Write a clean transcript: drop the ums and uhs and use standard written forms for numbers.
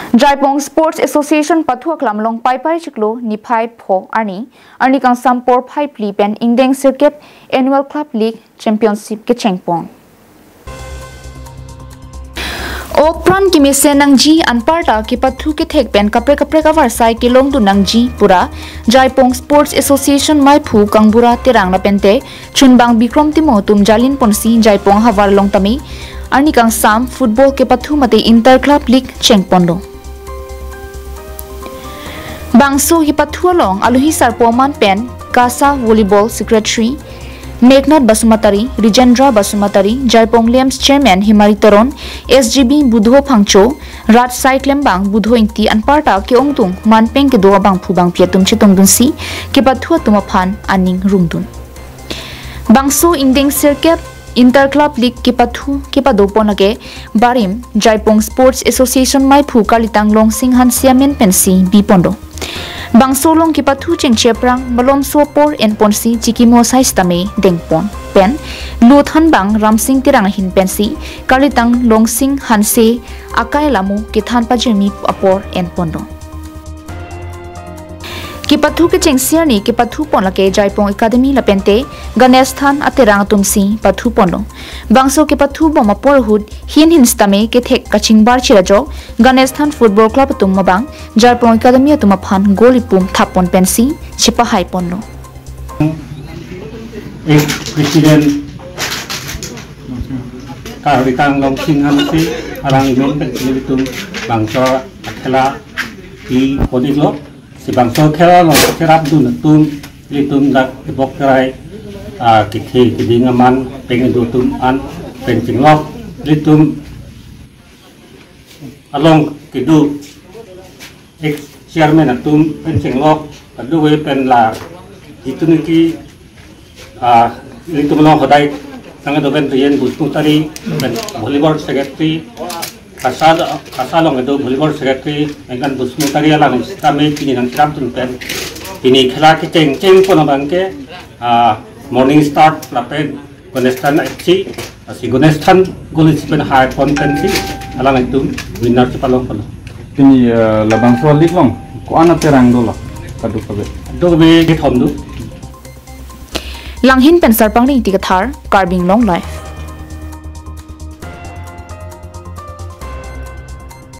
Jaipong Sports Association Pathuak Lamlong Pai Chiklo Nipai Pho Arni Kang Sampor Pai Pli Pen Ingdeng Sirkep Annual Club League Championship kechengpon. Opran ki mise nangji anparta ki pathu ki thek pen kapre cover sai ki long du nangji pura Jaipong Sports Association mai phu kangbura terang na pente chunbang bikrom timo tum jalin ponsi Jaipong hawar long tami Arni Kang Sam football ke pathu mate inter club league chengpon lo. Bangso hi pathu long aluhi sarpoman pen Kasa volleyball secretary Megnat Basumatari, Rijendra Basumatari, Jaipong Lems chairman Himari Toron, SGB Budho Phangcho, Raj Site Lembang Budho Inti Anparta ke ongtung manpeng ke doa bang phubang piatum chitong dunsi ke pathua tumaphan aning rungdun. Bangso Ingdeng Sirkep Inter Club League ke pathu ke padoponage Barim Jaipong Sports Association mai phu kalitang long singhan siamen pensi bipondo. Bangsolong ki pathu chengcheprang malom sopor en ponsi chikimo size tame dengpon pen luthan bang ramsing tirang hin pensi kalitang longsing hanse akai lamu ki than pajemi apor en pondo ki pathu ke chengsia ni ki pathu pon lake Jaipong Academy la pente Ganesh than aterang tumsi pathu pondo bangso ke pathu bom apor hud hin stame ke thek kaching bar chirajo Ganesh than football club tum mabang Jaipong Academy tum aphan golipum thapon pensi chipa hai pondo ek president karitang longsing hansi arang men pensi tum bangso akhela ki podilo si bangso khela long serap dun tum litum dak bokrai kithi kidingaman pengedu tum an pencinglok litum along kidu ex chairman atum pencinglok adu we pen la ituniki litum long hodai sangat do ben rien busmutari ben volleyball secretary kasalong adu volleyball secretary engkan busmutari alang istame kini nang tram tun pen kini khela ke cheng pon bangke morning start lapen Ganestan achi si Ganestan golis pen high pon pensi alang itu winner cipalong palo ini labang solik long ko ana terang dola kadu be thom du langhin pen sarpang ri tikathar carbing long life